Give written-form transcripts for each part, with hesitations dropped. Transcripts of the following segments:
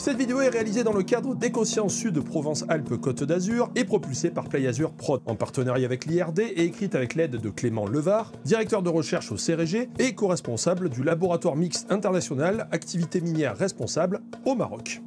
Cette vidéo est réalisée dans le cadre d'Ecosciences Sud Provence-Alpes-Côte d'Azur et propulsée par PlayAzure Prod, en partenariat avec l'IRD et écrite avec l'aide de Clément Levard, directeur de recherche au CRG et co-responsable du laboratoire mixte international activité minière responsable au Maroc.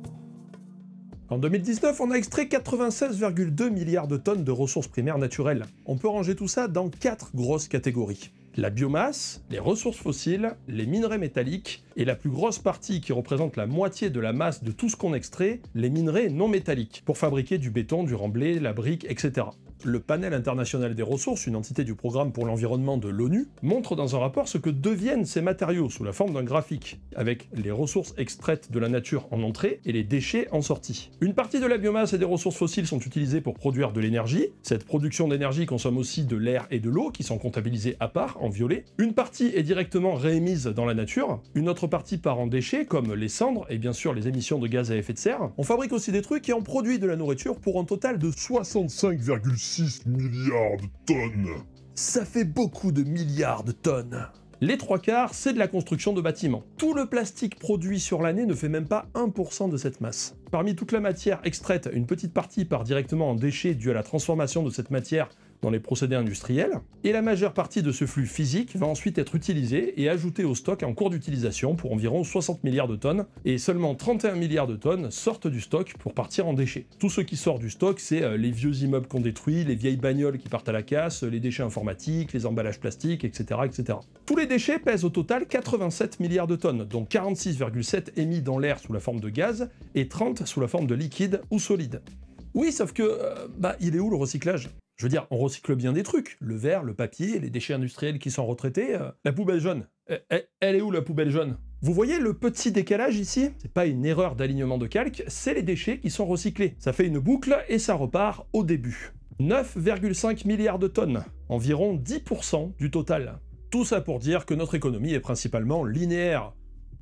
En 2019, on a extrait 96,2 milliards de tonnes de ressources primaires naturelles. On peut ranger tout ça dans 4 grosses catégories. La biomasse, les ressources fossiles, les minerais métalliques, et la plus grosse partie qui représente la moitié de la masse de tout ce qu'on extrait, les minerais non métalliques, pour fabriquer du béton, du remblai, la brique, etc. Le panel international des ressources, une entité du programme pour l'environnement de l'ONU, montre dans un rapport ce que deviennent ces matériaux sous la forme d'un graphique, avec les ressources extraites de la nature en entrée et les déchets en sortie. Une partie de la biomasse et des ressources fossiles sont utilisées pour produire de l'énergie. Cette production d'énergie consomme aussi de l'air et de l'eau qui sont comptabilisés à part, en violet. Une partie est directement réémise dans la nature, une autre partie part en déchets, comme les cendres et bien sûr les émissions de gaz à effet de serre. On fabrique aussi des trucs et on produit de la nourriture pour un total de 65,6 milliards de tonnes. Ça fait beaucoup de milliards de tonnes. Les 3/4, c'est de la construction de bâtiments. Tout le plastique produit sur l'année ne fait même pas 1% de cette masse. Parmi toute la matière extraite, une petite partie part directement en déchets dû à la transformation de cette matière dans les procédés industriels, et la majeure partie de ce flux physique va ensuite être utilisée et ajoutée au stock en cours d'utilisation pour environ 60 milliards de tonnes, et seulement 31 milliards de tonnes sortent du stock pour partir en déchets. Tout ce qui sort du stock, c'est les vieux immeubles qu'on détruit, les vieilles bagnoles qui partent à la casse, les déchets informatiques, les emballages plastiques, etc., etc. Tous les déchets pèsent au total 87 milliards de tonnes, dont 46,7 émis dans l'air sous la forme de gaz, et 30 sous la forme de liquide ou solide. Oui, sauf que, il est où le recyclage ? Je veux dire, on recycle bien des trucs, le verre, le papier, les déchets industriels qui sont retraités, la poubelle jaune. Elle est où la poubelle jaune? Vous voyez le petit décalage ici? C'est pas une erreur d'alignement de calque, c'est les déchets qui sont recyclés. Ça fait une boucle et ça repart au début. 9,5 milliards de tonnes, environ 10% du total. Tout ça pour dire que notre économie est principalement linéaire.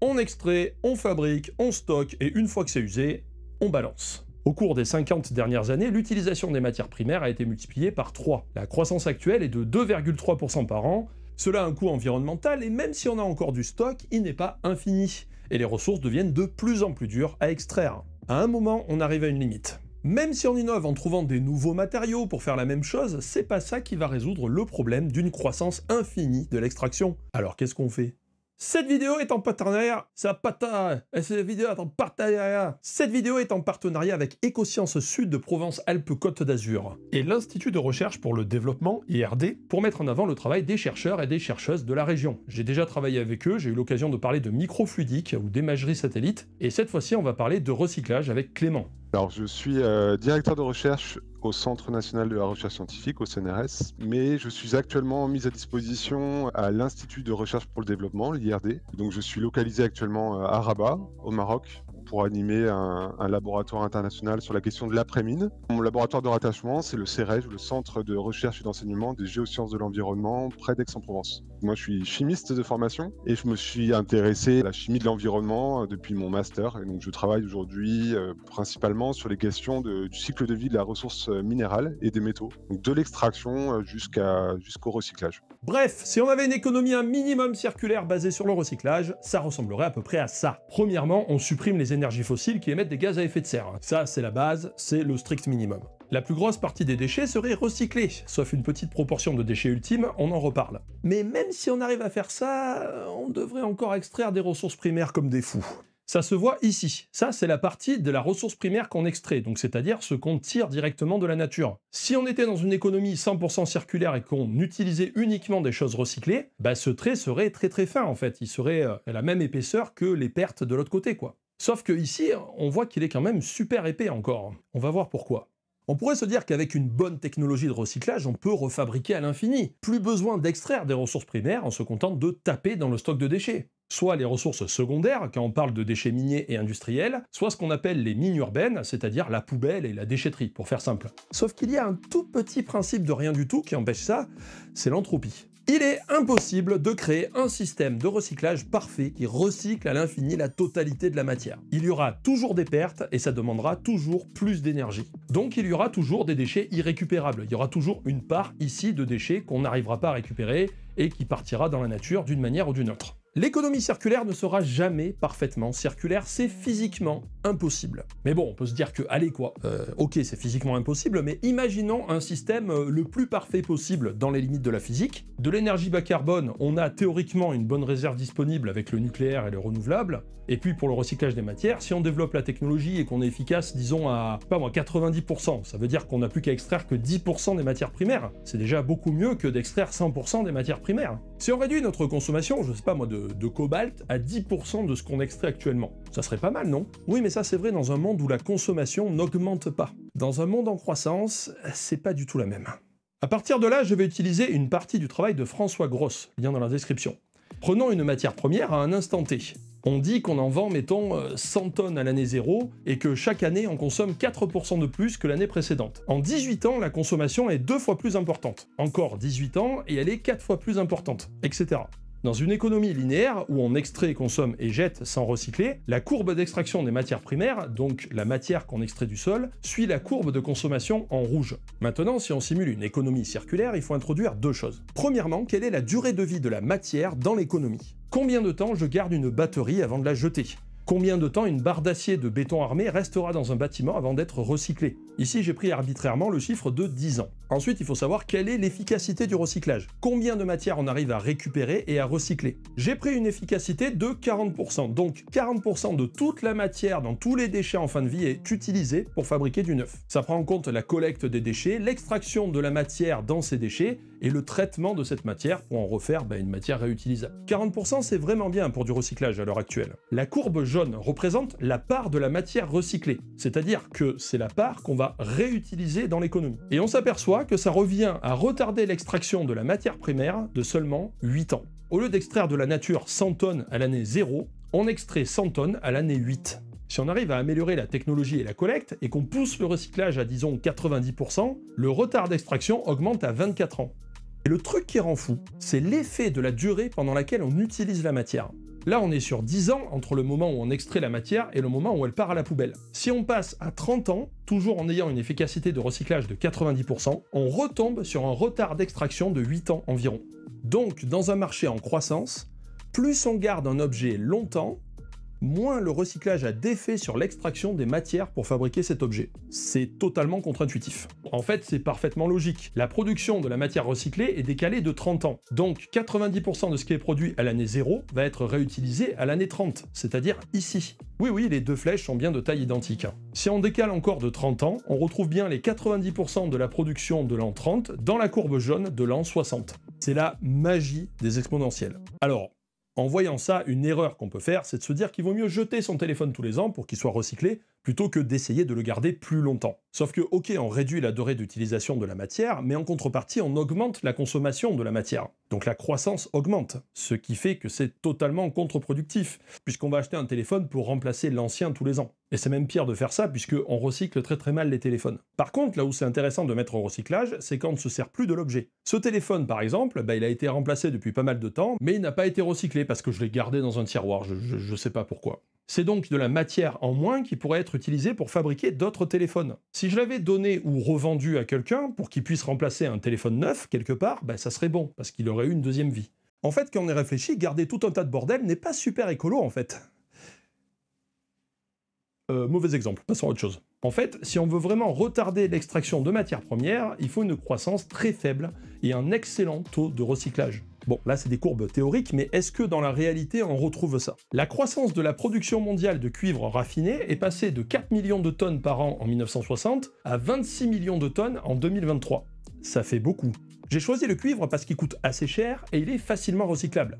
On extrait, on fabrique, on stocke et une fois que c'est usé, on balance. Au cours des 50 dernières années, l'utilisation des matières primaires a été multipliée par 3. La croissance actuelle est de 2,3% par an. Cela a un coût environnemental et même si on a encore du stock, il n'est pas infini. Et les ressources deviennent de plus en plus dures à extraire. À un moment, on arrive à une limite. Même si on innove en trouvant des nouveaux matériaux pour faire la même chose, c'est pas ça qui va résoudre le problème d'une croissance infinie de l'extraction. Alors qu'est-ce qu'on fait ? Cette vidéo est en partenariat. Cette vidéo est en partenariat avec Ecosciences Sud Provence-Alpes-Côte d'Azur et l'Institut de recherche pour le développement, IRD, pour mettre en avant le travail des chercheurs et des chercheuses de la région. J'ai déjà travaillé avec eux, j'ai eu l'occasion de parler de microfluidique ou d'imagerie satellite, et cette fois-ci on va parler de recyclage avec Clément. Alors, je suis directeur de recherche au Centre national de la recherche scientifique, au CNRS, mais je suis actuellement mis à disposition à l'Institut de recherche pour le développement, l'IRD. Donc, je suis localisé actuellement à Rabat, au Maroc, pour animer un laboratoire international sur la question de l'après-mine. Mon laboratoire de rattachement, c'est le CEREG, le Centre de recherche et d'enseignement des géosciences de l'environnement, près d'Aix-en-Provence. Moi, je suis chimiste de formation et je me suis intéressé à la chimie de l'environnement depuis mon master. Et donc, je travaille aujourd'hui principalement sur les questions du cycle de vie de la ressource minérale et des métaux, donc de l'extraction jusqu'au recyclage. Bref, si on avait une économie un minimum circulaire basée sur le recyclage, ça ressemblerait à peu près à ça. Premièrement, on supprime les énergies fossiles qui émettent des gaz à effet de serre. Ça, c'est la base, c'est le strict minimum. La plus grosse partie des déchets serait recyclée, sauf une petite proportion de déchets ultimes, on en reparle. Mais même si on arrive à faire ça, on devrait encore extraire des ressources primaires comme des fous. Ça se voit ici. Ça, c'est la partie de la ressource primaire qu'on extrait, donc c'est-à-dire ce qu'on tire directement de la nature. Si on était dans une économie 100% circulaire et qu'on utilisait uniquement des choses recyclées, ce trait serait très très fin en fait. Il serait à la même épaisseur que les pertes de l'autre côté, quoi. Sauf que ici, on voit qu'il est quand même super épais encore. On va voir pourquoi. On pourrait se dire qu'avec une bonne technologie de recyclage, on peut refabriquer à l'infini. Plus besoin d'extraire des ressources primaires, on se contente de taper dans le stock de déchets. Soit les ressources secondaires, quand on parle de déchets miniers et industriels, soit ce qu'on appelle les mines urbaines, c'est-à-dire la poubelle et la déchetterie, pour faire simple. Sauf qu'il y a un tout petit principe de rien du tout qui empêche ça, c'est l'entropie. Il est impossible de créer un système de recyclage parfait qui recycle à l'infini la totalité de la matière. Il y aura toujours des pertes et ça demandera toujours plus d'énergie. Donc il y aura toujours des déchets irrécupérables. Il y aura toujours une part ici de déchets qu'on n'arrivera pas à récupérer et qui partira dans la nature d'une manière ou d'une autre. L'économie circulaire ne sera jamais parfaitement circulaire, c'est physiquement impossible. Mais bon, on peut se dire que, allez quoi, ok c'est physiquement impossible, mais imaginons un système le plus parfait possible dans les limites de la physique. De l'énergie bas carbone, on a théoriquement une bonne réserve disponible avec le nucléaire et le renouvelable, et puis pour le recyclage des matières, si on développe la technologie et qu'on est efficace, disons à, pas moi, 90%, ça veut dire qu'on n'a plus qu'à extraire que 10% des matières primaires. C'est déjà beaucoup mieux que d'extraire 100% des matières primaires. Si on réduit notre consommation, je sais pas moi, de cobalt à 10% de ce qu'on extrait actuellement, ça serait pas mal, non? Oui, mais ça c'est vrai dans un monde où la consommation n'augmente pas. Dans un monde en croissance, c'est pas du tout la même. À partir de là, je vais utiliser une partie du travail de François Gross, lien dans la description. Prenons une matière première à un instant T. On dit qu'on en vend, mettons, 100 tonnes à l'année 0 et que chaque année on consomme 4% de plus que l'année précédente. En 18 ans, la consommation est 2 fois plus importante. Encore 18 ans et elle est 4 fois plus importante, etc. Dans une économie linéaire, où on extrait, consomme et jette sans recycler, la courbe d'extraction des matières primaires, donc la matière qu'on extrait du sol, suit la courbe de consommation en rouge. Maintenant, si on simule une économie circulaire, il faut introduire deux choses. Premièrement, quelle est la durée de vie de la matière dans l'économie? Combien de temps je garde une batterie avant de la jeter? Combien de temps une barre d'acier de béton armé restera dans un bâtiment avant d'être recyclée? Ici, j'ai pris arbitrairement le chiffre de 10 ans. Ensuite, il faut savoir quelle est l'efficacité du recyclage. Combien de matière on arrive à récupérer et à recycler? J'ai pris une efficacité de 40%. Donc 40% de toute la matière dans tous les déchets en fin de vie est utilisée pour fabriquer du neuf. Ça prend en compte la collecte des déchets, l'extraction de la matière dans ces déchets et le traitement de cette matière pour en refaire une matière réutilisable. 40% c'est vraiment bien pour du recyclage à l'heure actuelle. La courbe jaune représente la part de la matière recyclée, c'est-à-dire que c'est la part qu'on va réutiliser dans l'économie. Et on s'aperçoit que ça revient à retarder l'extraction de la matière primaire de seulement 8 ans. Au lieu d'extraire de la nature 100 tonnes à l'année 0, on extrait 100 tonnes à l'année 8. Si on arrive à améliorer la technologie et la collecte, et qu'on pousse le recyclage à disons 90%, le retard d'extraction augmente à 24 ans. Et le truc qui rend fou, c'est l'effet de la durée pendant laquelle on utilise la matière. Là, on est sur 10 ans entre le moment où on extrait la matière et le moment où elle part à la poubelle. Si on passe à 30 ans, toujours en ayant une efficacité de recyclage de 90%, on retombe sur un retard d'extraction de 8 ans environ. Donc, dans un marché en croissance, plus on garde un objet longtemps, moins le recyclage a d'effet sur l'extraction des matières pour fabriquer cet objet. C'est totalement contre-intuitif. En fait, c'est parfaitement logique. La production de la matière recyclée est décalée de 30 ans. Donc 90% de ce qui est produit à l'année 0 va être réutilisé à l'année 30, c'est-à-dire ici. Oui, les deux flèches sont bien de taille identique. Si on décale encore de 30 ans, on retrouve bien les 90% de la production de l'an 30 dans la courbe jaune de l'an 60. C'est la magie des exponentielles. Alors, en voyant ça, une erreur qu'on peut faire, c'est de se dire qu'il vaut mieux jeter son téléphone tous les ans pour qu'il soit recyclé, plutôt que d'essayer de le garder plus longtemps. Sauf que, ok, on réduit la durée d'utilisation de la matière, mais en contrepartie, on augmente la consommation de la matière. Donc la croissance augmente, ce qui fait que c'est totalement contre-productif, puisqu'on va acheter un téléphone pour remplacer l'ancien tous les ans. Et c'est même pire de faire ça, puisqu'on recycle très mal les téléphones. Par contre, là où c'est intéressant de mettre au recyclage, c'est quand on ne se sert plus de l'objet. Ce téléphone, par exemple, il a été remplacé depuis pas mal de temps, mais il n'a pas été recyclé parce que je l'ai gardé dans un tiroir, je sais pas pourquoi. C'est donc de la matière en moins qui pourrait être utilisée pour fabriquer d'autres téléphones. Si je l'avais donné ou revendu à quelqu'un pour qu'il puisse remplacer un téléphone neuf quelque part, ça serait bon, parce qu'il aurait eu une deuxième vie. En fait, quand on est réfléchi, garder tout un tas de bordel n'est pas super écolo en fait. Mauvais exemple, passons à autre chose. En fait, si on veut vraiment retarder l'extraction de matières premières, il faut une croissance très faible et un excellent taux de recyclage. Bon, là c'est des courbes théoriques, mais est-ce que dans la réalité on retrouve ça? La croissance de la production mondiale de cuivre raffiné est passée de 4 millions de tonnes par an en 1960 à 26 millions de tonnes en 2023. Ça fait beaucoup. J'ai choisi le cuivre parce qu'il coûte assez cher et il est facilement recyclable.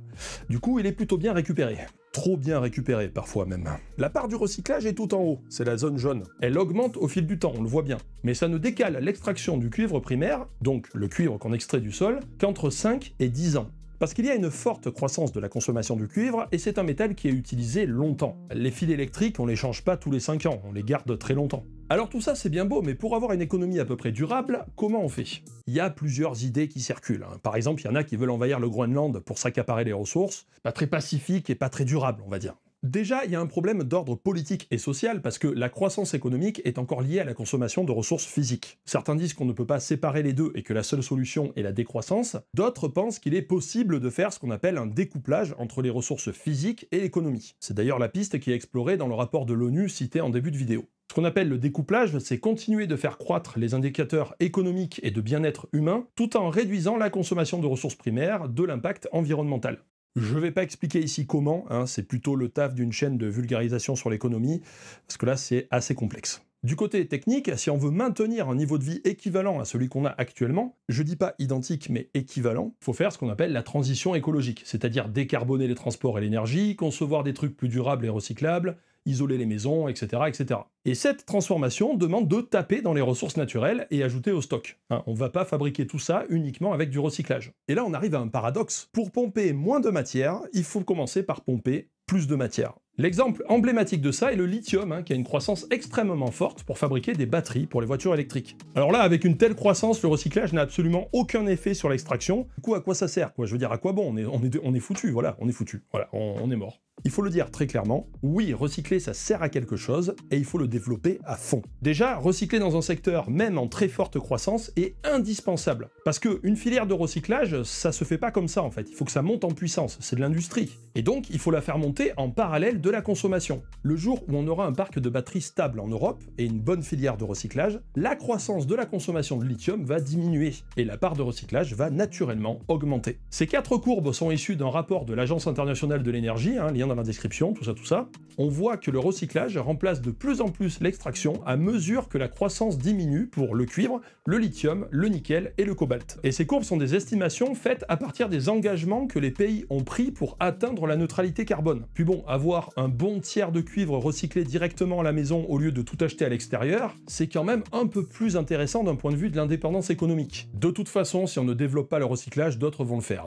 Du coup, il est plutôt bien récupéré. Trop bien récupéré, parfois même. La part du recyclage est tout en haut, c'est la zone jaune. Elle augmente au fil du temps, on le voit bien. Mais ça ne décale l'extraction du cuivre primaire, donc le cuivre qu'on extrait du sol, qu'entre 5 et 10 ans. Parce qu'il y a une forte croissance de la consommation du cuivre, et c'est un métal qui est utilisé longtemps. Les fils électriques, on les change pas tous les 5 ans, on les garde très longtemps. Alors tout ça c'est bien beau, mais pour avoir une économie à peu près durable, comment on fait? Il y a plusieurs idées qui circulent. Par exemple, il y en a qui veulent envahir le Groenland pour s'accaparer les ressources. Pas très pacifique et pas très durable, on va dire. Déjà, il y a un problème d'ordre politique et social parce que la croissance économique est encore liée à la consommation de ressources physiques. Certains disent qu'on ne peut pas séparer les deux et que la seule solution est la décroissance. D'autres pensent qu'il est possible de faire ce qu'on appelle un découplage entre les ressources physiques et l'économie. C'est d'ailleurs la piste qui est explorée dans le rapport de l'ONU cité en début de vidéo. Ce qu'on appelle le découplage, c'est continuer de faire croître les indicateurs économiques et de bien-être humain tout en réduisant la consommation de ressources primaires, de l'impact environnemental. Je vais pas expliquer ici comment, c'est plutôt le taf d'une chaîne de vulgarisation sur l'économie, parce que là c'est assez complexe. Du côté technique, si on veut maintenir un niveau de vie équivalent à celui qu'on a actuellement, je dis pas identique mais équivalent, faut faire ce qu'on appelle la transition écologique, c'est-à-dire décarboner les transports et l'énergie, concevoir des trucs plus durables et recyclables, isoler les maisons, etc., etc. Et cette transformation demande de taper dans les ressources naturelles et ajouter au stock. On va pas fabriquer tout ça uniquement avec du recyclage. Et là on arrive à un paradoxe. Pour pomper moins de matière, il faut commencer par pomper plus de matière. L'exemple emblématique de ça est le lithium, qui a une croissance extrêmement forte pour fabriquer des batteries pour les voitures électriques. Alors là, avec une telle croissance, le recyclage n'a absolument aucun effet sur l'extraction. Du coup, à quoi ça sert, quoi? Je veux dire, à quoi bon? On est foutu, voilà, on est foutu. Voilà, on est mort. Il faut le dire très clairement, oui, recycler ça sert à quelque chose, et il faut le développer à fond. Déjà, recycler dans un secteur, même en très forte croissance, est indispensable. Parce qu'une filière de recyclage, ça se fait pas comme ça en fait, il faut que ça monte en puissance, c'est de l'industrie. Et donc, il faut la faire monter en parallèle de la consommation. Le jour où on aura un parc de batteries stable en Europe, et une bonne filière de recyclage, la croissance de la consommation de lithium va diminuer, et la part de recyclage va naturellement augmenter. Ces 4 courbes sont issues d'un rapport de l'Agence internationale de l'énergie, lien dans la description, tout ça. On voit que le recyclage remplace de plus en plus l'extraction à mesure que la croissance diminue pour le cuivre, le lithium, le nickel et le cobalt. Et ces courbes sont des estimations faites à partir des engagements que les pays ont pris pour atteindre la neutralité carbone. Puis bon, avoir un bon tiers de cuivre recyclé directement à la maison au lieu de tout acheter à l'extérieur, c'est quand même un peu plus intéressant d'un point de vue de l'indépendance économique. De toute façon, si on ne développe pas le recyclage, d'autres vont le faire.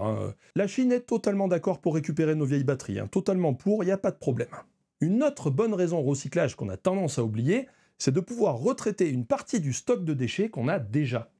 La Chine est totalement d'accord pour récupérer nos vieilles batteries, totalement pour, il n'y a pas de problème. Une autre bonne raison au recyclage qu'on a tendance à oublier, c'est de pouvoir retraiter une partie du stock de déchets qu'on a déjà.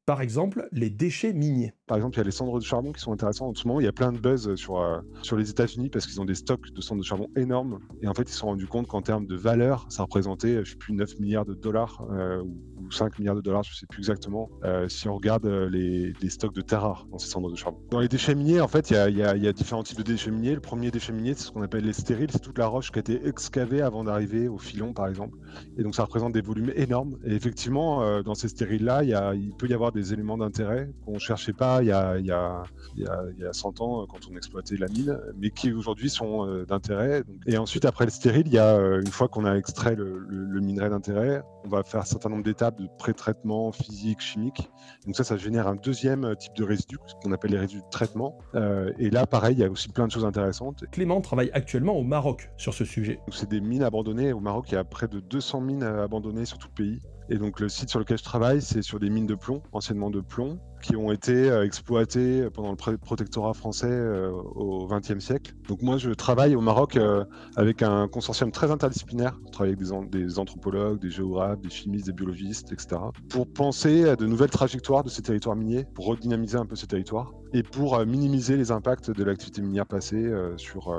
Par exemple, les déchets miniers. Par exemple, il y a les cendres de charbon qui sont intéressants. En ce moment, il y a plein de buzz sur les États-Unis parce qu'ils ont des stocks de cendres de charbon énormes. Et en fait, ils se sont rendus compte qu'en termes de valeur, ça représentait, je sais plus, 9 milliards de dollars ou 5 milliards de dollars, je sais plus exactement, si on regarde les stocks de terres rares dans ces cendres de charbon. Dans les déchets miniers, en fait, il y a différents types de déchets miniers. Le premier déchet minier, c'est ce qu'on appelle les stériles. C'est toute la roche qui a été excavée avant d'arriver au filon, par exemple. Et donc, ça représente des volumes énormes. Et effectivement, dans ces stériles-là, il peut y avoir des éléments d'intérêt qu'on ne cherchait pas il y a 100 ans quand on exploitait la mine, mais qui aujourd'hui sont d'intérêt. Et ensuite, après le stérile, il y a, une fois qu'on a extrait le minerai d'intérêt, on va faire un certain nombre d'étapes de pré-traitement physique, chimique. Donc ça génère un deuxième type de résidus, ce qu'on appelle les résidus de traitement. Et là, pareil, il y a aussi plein de choses intéressantes. Clément travaille actuellement au Maroc sur ce sujet. Donc c'est des mines abandonnées. Au Maroc, il y a près de 200 mines abandonnées sur tout le pays. Et donc le site sur lequel je travaille, c'est sur des mines de plomb, anciennement de plomb, qui ont été exploitées pendant le protectorat français au XXe siècle. Donc moi, je travaille au Maroc avec un consortium très interdisciplinaire. Je travaille avec des anthropologues, des géographes, des chimistes, des biologistes, etc. pour penser à de nouvelles trajectoires de ces territoires miniers, pour redynamiser un peu ces territoires et pour minimiser les impacts de l'activité minière passée sur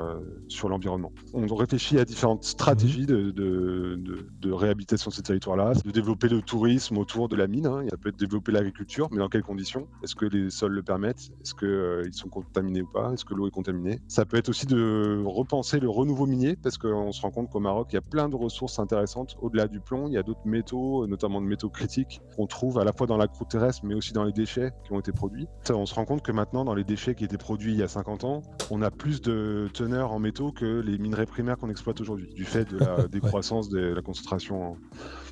l'environnement. On réfléchit à différentes stratégies de réhabilitation de ces territoires-là, de développer le tourisme autour de la mine. Ça peut être développer l'agriculture, mais dans quelles conditions? Est-ce que les sols le permettent? Est-ce qu'ils sont contaminés ou pas? Est-ce que l'eau est contaminée? Ça peut être aussi de repenser le renouveau minier, parce qu'on se rend compte qu'au Maroc, il y a plein de ressources intéressantes. Au-delà du plomb, il y a d'autres métaux, notamment de métaux critiques, qu'on trouve à la fois dans la croûte terrestre, mais aussi dans les déchets qui ont été produits. On se rend compte que maintenant, dans les déchets qui étaient produits il y a 50 ans, on a plus de teneur en métaux que les minerais primaires qu'on exploite aujourd'hui, du fait de la décroissance de la concentration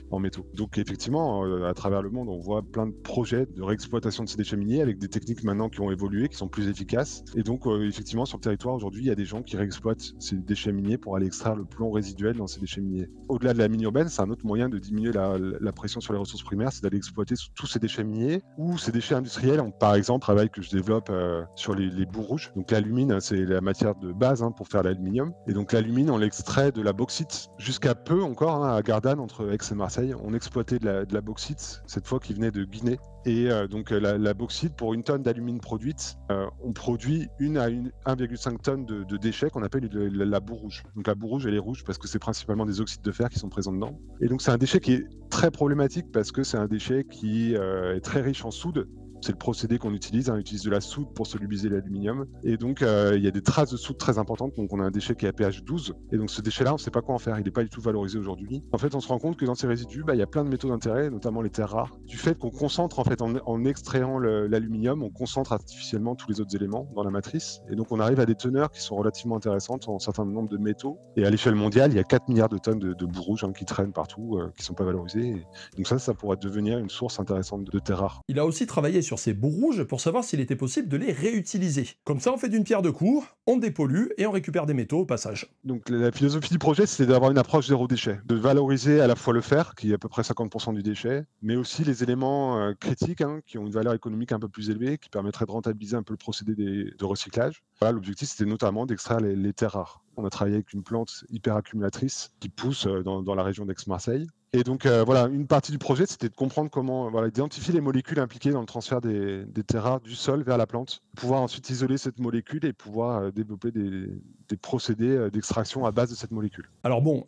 en métaux. Donc effectivement, à travers le monde, on voit plein de projets de réexploitation de ces déchets miniers avec des techniques maintenant qui ont évolué, qui sont plus efficaces. Et donc effectivement, sur le territoire aujourd'hui, il y a des gens qui réexploitent ces déchets miniers pour aller extraire le plomb résiduel dans ces déchets miniers. Au-delà de la mine urbaine, c'est un autre moyen de diminuer la pression sur les ressources primaires, c'est d'aller exploiter tous ces déchets miniers ou ces déchets industriels. Par exemple, un travail que je développe sur les boues rouges. Donc l'alumine, c'est la matière de base pour faire l'aluminium. Et donc l'alumine, on l'extrait de la bauxite. Jusqu'à peu encore, à Gardanne, entre Aix et Marseille, on exploitait importé de la bauxite, cette fois qui venait de Guinée. Et donc la bauxite, pour une tonne d'alumine produite, on produit 1,5 tonnes de déchets qu'on appelle la boue rouge. Donc la boue rouge, elle est rouge parce que c'est principalement des oxydes de fer qui sont présents dedans. Et donc c'est un déchet qui est très problématique parce que c'est un déchet qui est très riche en soude. C'est le procédé qu'on utilise. On utilise de la soude pour solubiliser l'aluminium. Et donc, il y a des traces de soude très importantes. Donc, on a un déchet qui est à pH 12. Et donc, ce déchet-là, on ne sait pas quoi en faire. Il n'est pas du tout valorisé aujourd'hui. En fait, on se rend compte que dans ces résidus, il y a plein de métaux d'intérêt, notamment les terres rares. Du fait qu'on concentre, en fait, en extrayant l'aluminium, on concentre artificiellement tous les autres éléments dans la matrice. Et donc, on arrive à des teneurs qui sont relativement intéressantes en un certain nombre de métaux. Et à l'échelle mondiale, il y a 4 milliards de tonnes de boue rouge qui traînent partout, qui ne sont pas valorisées. Et donc, ça pourrait devenir une source intéressante de terres rares. Il a aussi travaillé sur ces boues rouges pour savoir s'il était possible de les réutiliser. Comme ça, on fait d'une pierre deux coups, on dépollue et on récupère des métaux au passage. Donc la philosophie du projet, c'était d'avoir une approche zéro déchet, de valoriser à la fois le fer, qui est à peu près 50% du déchet, mais aussi les éléments critiques, qui ont une valeur économique un peu plus élevée, qui permettraient de rentabiliser un peu le procédé de recyclage. Voilà, l'objectif, c'était notamment d'extraire les terres rares. On a travaillé avec une plante hyper accumulatrice qui pousse dans la région d'Aix-Marseille. Et donc voilà, une partie du projet, c'était de comprendre comment identifier les molécules impliquées dans le transfert des terres rares du sol vers la plante, pouvoir ensuite isoler cette molécule et pouvoir développer des procédés d'extraction à base de cette molécule. Alors bon,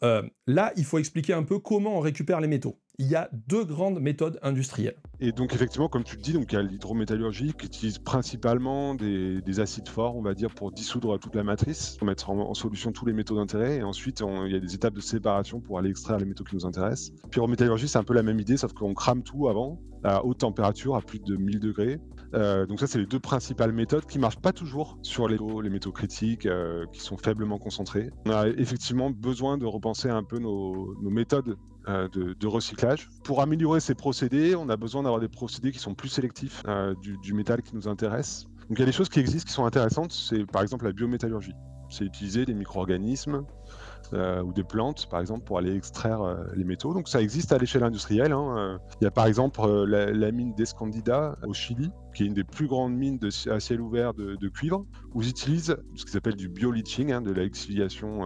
là, il faut expliquer un peu comment on récupère les métaux. Il y a deux grandes méthodes industrielles. Et donc effectivement, comme tu le dis, donc il y a l'hydrométallurgie qui utilise principalement des acides forts, on va dire, pour dissoudre toute la matrice, pour mettre en solution tous les métaux d'intérêt. Et ensuite, il y a des étapes de séparation pour aller extraire les métaux qui nous intéressent. Pyrométallurgie, c'est un peu la même idée, sauf qu'on crame tout avant, à haute température, à plus de 1000 degrés. Donc ça, c'est les deux principales méthodes qui marchent pas toujours sur les métaux critiques qui sont faiblement concentrés. On a effectivement besoin de repenser un peu nos méthodes de recyclage. Pour améliorer ces procédés, on a besoin d'avoir des procédés qui sont plus sélectifs du métal qui nous intéresse. Donc il y a des choses qui existent qui sont intéressantes, c'est par exemple la biométallurgie. C'est utiliser des micro-organismes ou des plantes, par exemple, pour aller extraire les métaux. Donc ça existe à l'échelle industrielle. Il y a par exemple la mine d'Escondida au Chili, qui est une des plus grandes mines à ciel ouvert de cuivre, où ils utilisent ce qu'ils appellent du bio-leaching, de la exfoliation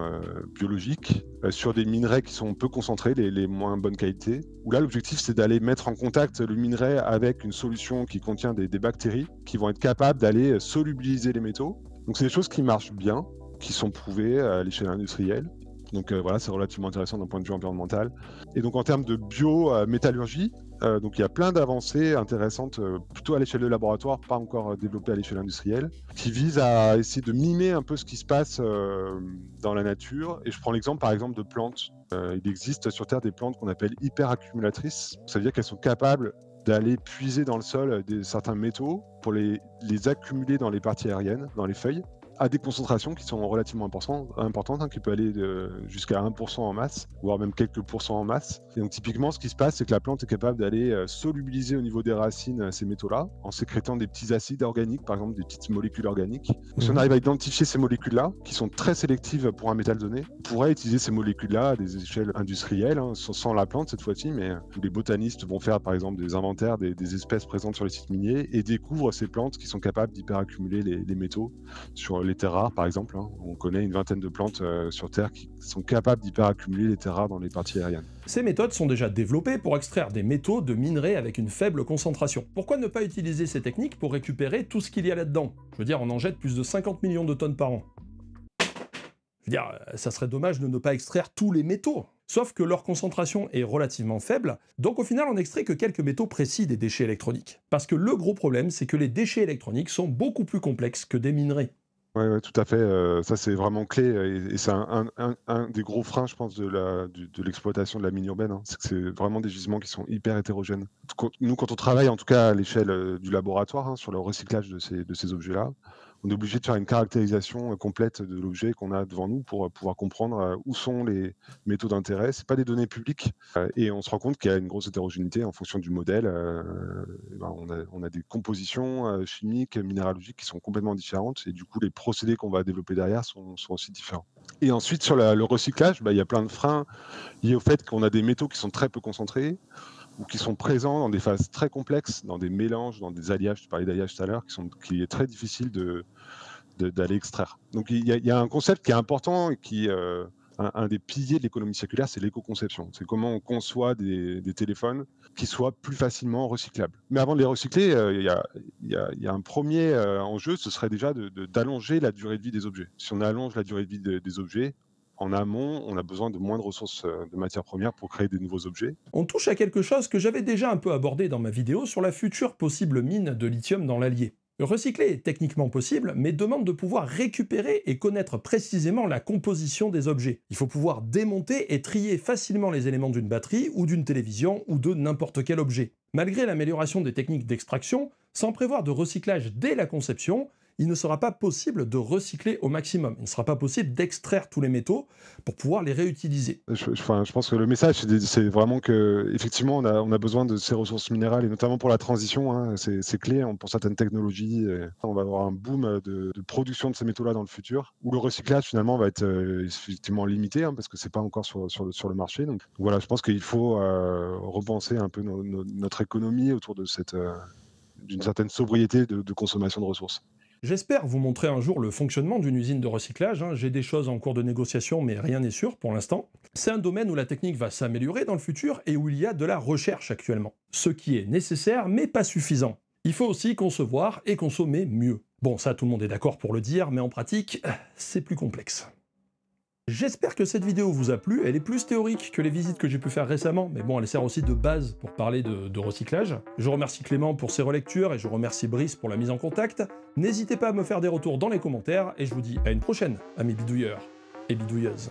biologique, sur des minerais qui sont peu concentrés, les moins bonne qualité. Où là, l'objectif, c'est d'aller mettre en contact le minerai avec une solution qui contient des bactéries qui vont être capables d'aller solubiliser les métaux. Donc c'est des choses qui marchent bien, qui sont prouvées à l'échelle industrielle. Donc voilà, c'est relativement intéressant d'un point de vue environnemental. Et donc en termes de biométallurgie, donc il y a plein d'avancées intéressantes, plutôt à l'échelle de laboratoire, pas encore développées à l'échelle industrielle, qui visent à essayer de mimer un peu ce qui se passe dans la nature. Et je prends l'exemple par exemple de plantes. Il existe sur Terre des plantes qu'on appelle hyperaccumulatrices. Ça veut dire qu'elles sont capables d'aller puiser dans le sol certains métaux pour les accumuler dans les parties aériennes, dans les feuilles, à des concentrations qui sont relativement importantes, qui peut aller jusqu'à 1% en masse, voire même quelques pourcents en masse. Et donc typiquement, ce qui se passe, c'est que la plante est capable d'aller solubiliser au niveau des racines ces métaux-là, en sécrétant des petits acides organiques, par exemple des petites molécules organiques. Donc, si on arrive à identifier ces molécules-là, qui sont très sélectives pour un métal donné, on pourrait utiliser ces molécules-là à des échelles industrielles, sans la plante cette fois-ci, mais où les botanistes vont faire par exemple des inventaires des espèces présentes sur les sites miniers et découvrent ces plantes qui sont capables d'hyperaccumuler les métaux sur les terres rares, par exemple. On connaît une vingtaine de plantes sur Terre qui sont capables d'hyperaccumuler les terres rares dans les parties aériennes. Ces méthodes sont déjà développées pour extraire des métaux de minerais avec une faible concentration. Pourquoi ne pas utiliser ces techniques pour récupérer tout ce qu'il y a là-dedans? Je veux dire, on en jette plus de 50 millions de tonnes par an. Je veux dire, ça serait dommage de ne pas extraire tous les métaux. Sauf que leur concentration est relativement faible, donc au final on n'extrait que quelques métaux précis des déchets électroniques. Parce que le gros problème, c'est que les déchets électroniques sont beaucoup plus complexes que des minerais. Oui, tout à fait. Ça, c'est vraiment clé et c'est un des gros freins, je pense, de l'exploitation de la mine urbaine. C'est que c'est vraiment des gisements qui sont hyper hétérogènes. Nous, quand on travaille, en tout cas à l'échelle du laboratoire, sur le recyclage de ces objets-là, on est obligé de faire une caractérisation complète de l'objet qu'on a devant nous pour pouvoir comprendre où sont les métaux d'intérêt. Ce pas des données publiques et on se rend compte qu'il y a une grosse hétérogénéité en fonction du modèle. On a des compositions chimiques, minéralogiques qui sont complètement différentes et du coup les procédés qu'on va développer derrière sont aussi différents. Et ensuite sur le recyclage, il y a plein de freins liés au fait qu'on a des métaux qui sont très peu concentrés ou qui sont présents dans des phases très complexes, dans des mélanges, dans des alliages, tu parlais d'alliage tout à l'heure, qui est très difficile d'aller extraire. Donc il y a un concept qui est important et qui un des piliers de l'économie circulaire, c'est l'éco-conception. C'est comment on conçoit des téléphones qui soient plus facilement recyclables. Mais avant de les recycler, il y a un premier enjeu, ce serait déjà d'allonger la durée de vie des objets. Si on allonge la durée de vie des objets, en amont, on a besoin de moins de ressources de matières premières pour créer des nouveaux objets. On touche à quelque chose que j'avais déjà un peu abordé dans ma vidéo sur la future possible mine de lithium dans l'Allier. Recycler est techniquement possible, mais demande de pouvoir récupérer et connaître précisément la composition des objets. Il faut pouvoir démonter et trier facilement les éléments d'une batterie ou d'une télévision ou de n'importe quel objet. Malgré l'amélioration des techniques d'extraction, sans prévoir de recyclage dès la conception, il ne sera pas possible de recycler au maximum. Il ne sera pas possible d'extraire tous les métaux pour pouvoir les réutiliser. Je pense que le message, c'est vraiment qu'effectivement, on a besoin de ces ressources minérales, et notamment pour la transition, hein, c'est clé pour certaines technologies. On va avoir un boom de production de ces métaux-là dans le futur, où le recyclage, finalement, va être effectivement limité, hein, parce que c'est pas encore sur le marché. Donc voilà, je pense qu'il faut repenser un peu notre économie autour de d'une certaine sobriété de consommation de ressources. J'espère vous montrer un jour le fonctionnement d'une usine de recyclage. J'ai des choses en cours de négociation, mais rien n'est sûr pour l'instant. C'est un domaine où la technique va s'améliorer dans le futur et où il y a de la recherche actuellement. Ce qui est nécessaire, mais pas suffisant. Il faut aussi concevoir et consommer mieux. Bon, ça tout le monde est d'accord pour le dire, mais en pratique, c'est plus complexe. J'espère que cette vidéo vous a plu, elle est plus théorique que les visites que j'ai pu faire récemment, mais bon, elle sert aussi de base pour parler de recyclage. Je remercie Clément pour ses relectures et je remercie Brice pour la mise en contact. N'hésitez pas à me faire des retours dans les commentaires et je vous dis à une prochaine, amis bidouilleurs et bidouilleuses.